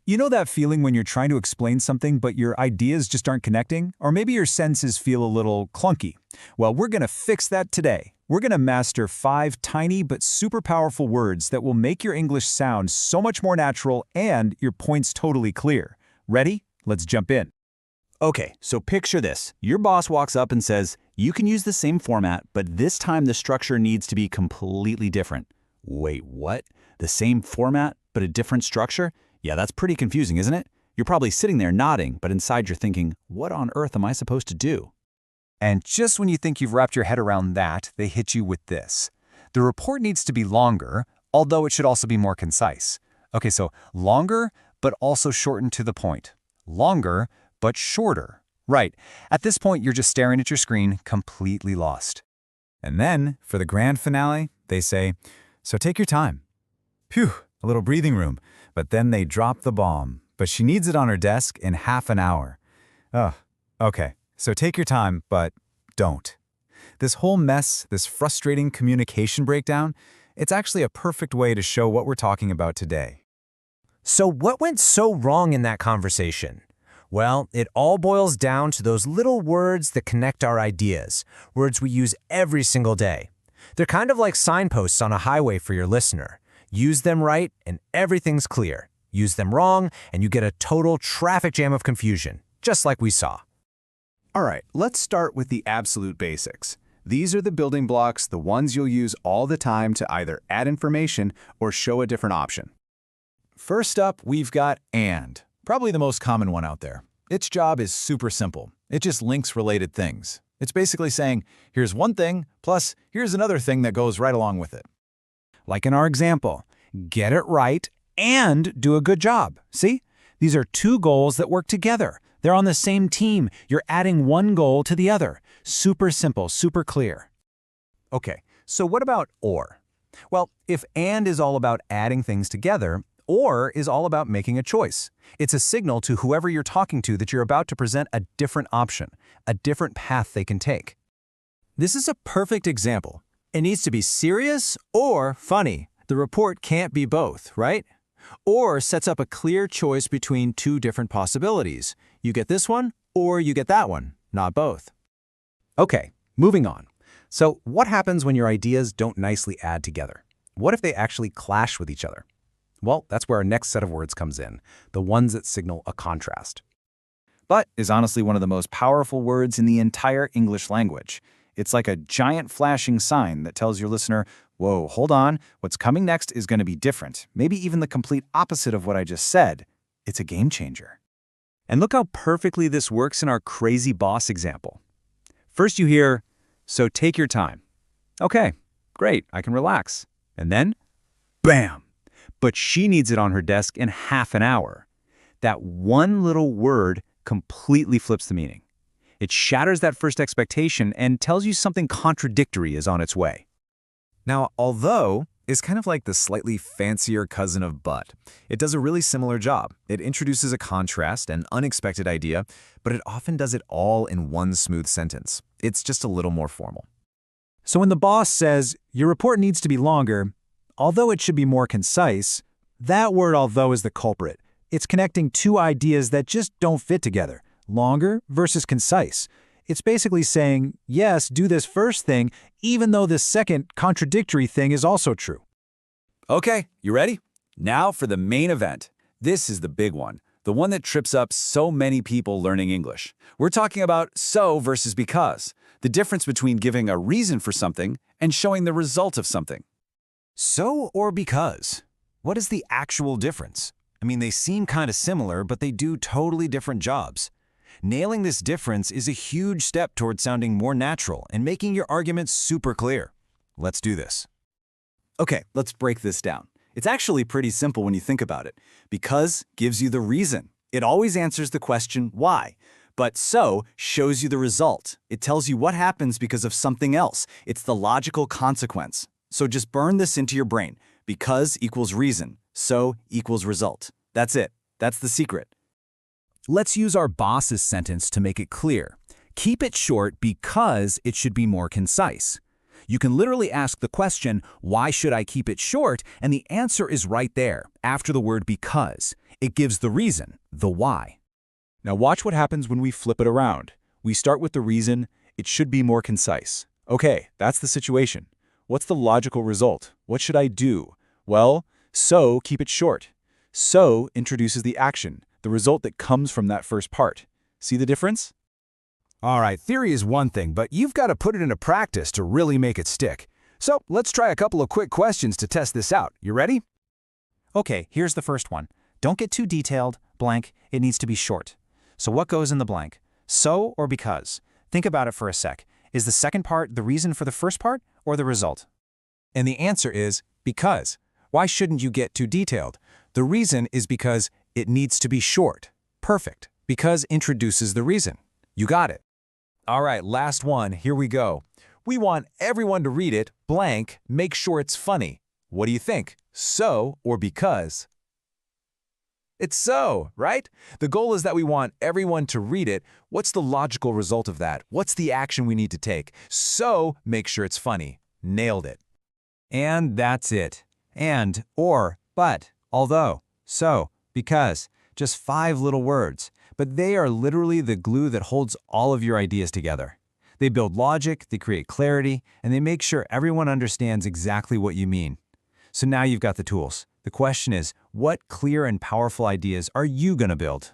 You know that feeling when you're trying to explain something but your ideas just aren't connecting? Or maybe your sentences feel a little clunky? Well, we're going to fix that today. We're going to master 5 tiny but super powerful words that will make your English sound so much more natural and your points totally clear. Ready? Let's jump in. Okay, so picture this. Your boss walks up and says, you can use the same format, but this time the structure needs to be completely different. Wait, what? The same format, but a different structure? Yeah, that's pretty confusing, isn't it? You're probably sitting there nodding, but inside you're thinking, what on earth am I supposed to do? And just when you think you've wrapped your head around that, they hit you with this. The report needs to be longer, although it should also be more concise. Okay, so longer, but also shortened to the point. Longer, but shorter. Right. At this point, you're just staring at your screen, completely lost. And then, for the grand finale, they say, so take your time. Phew, a little breathing room. But then they drop the bomb. But she needs it on her desk in half an hour. Oh, okay. So take your time, but don't. This whole mess, this frustrating communication breakdown, it's actually a perfect way to show what we're talking about today. So what went so wrong in that conversation? Well, it all boils down to those little words that connect our ideas, words we use every single day. They're kind of like signposts on a highway for your listener. Use them right and everything's clear. Use them wrong and you get a total traffic jam of confusion, just like we saw. All right, let's start with the absolute basics. These are the building blocks, the ones you'll use all the time to either add information or show a different option. First up, we've got and. Probably the most common one out there. Its job is super simple. It just links related things. It's basically saying, here's one thing, plus here's another thing that goes right along with it. Like in our example, get it right and do a good job. See? These are 2 goals that work together. They're on the same team. You're adding one goal to the other. Super simple, super clear. Okay, so what about or? Well, if and is all about adding things together, or is all about making a choice. It's a signal to whoever you're talking to that you're about to present a different option, a different path they can take. This is a perfect example. It needs to be serious or funny. The report can't be both, right? Or sets up a clear choice between 2 different possibilities. You get this one, or you get that one, not both. Okay, moving on. So what happens when your ideas don't nicely add together? What if they actually clash with each other? Well, that's where our next set of words comes in, the ones that signal a contrast. But is honestly one of the most powerful words in the entire English language. It's like a giant flashing sign that tells your listener, whoa, hold on, what's coming next is going to be different, maybe even the complete opposite of what I just said. It's a game changer. And look how perfectly this works in our crazy boss example. First you hear, so take your time. Okay, great, I can relax. And then, bam! But she needs it on her desk in half an hour. That one little word completely flips the meaning. It shatters that first expectation and tells you something contradictory is on its way. Now, although is kind of like the slightly fancier cousin of but. It does a really similar job. It introduces a contrast, an unexpected idea, but it often does it all in one smooth sentence. It's just a little more formal. So when the boss says, your report needs to be longer, although it should be more concise, that word although is the culprit. It's connecting 2 ideas that just don't fit together, longer versus concise. It's basically saying, yes, do this first thing, even though this second contradictory thing is also true. Okay, you ready? Now for the main event. This is the big one, the one that trips up so many people learning English. We're talking about so versus because, the difference between giving a reason for something and showing the result of something. So or because? What is the actual difference? I mean, they seem kind of similar, but they do totally different jobs. Nailing this difference is a huge step towards sounding more natural and making your argument super clear. Let's do this. Okay, let's break this down. It's actually pretty simple when you think about it. Because gives you the reason. It always answers the question why. But so shows you the result. It tells you what happens because of something else. It's the logical consequence. So just burn this into your brain. Because equals reason. So equals result. That's it. That's the secret. Let's use our boss's sentence to make it clear. Keep it short because it should be more concise. You can literally ask the question, why should I keep it short? And the answer is right there, after the word because. It gives the reason, the why. Now watch what happens when we flip it around. We start with the reason. It should be more concise. Okay, that's the situation. What's the logical result? What should I do? Well, so keep it short. So introduces the action, the result that comes from that first part. See the difference? All right, theory is one thing, but you've got to put it into practice to really make it stick. So let's try a couple of quick questions to test this out. You ready? Okay, here's the first one. Don't get too detailed, blank, it needs to be short. So what goes in the blank? So or because? Think about it for a sec. Is the second part the reason for the first part or the result? And the answer is because. Why shouldn't you get too detailed? The reason is because it needs to be short. Perfect. Because introduces the reason. You got it. All right, last one. Here we go. We want everyone to read it, blank, make sure it's funny. What do you think? So or because? It's so, right? The goal is that we want everyone to read it. What's the logical result of that? What's the action we need to take? So, make sure it's funny. Nailed it. And that's it. And, or, but, although, so, because. Just 5 little words. But they are literally the glue that holds all of your ideas together. They build logic, they create clarity, and they make sure everyone understands exactly what you mean. So now you've got the tools. The question is, what clear and powerful ideas are you going to build?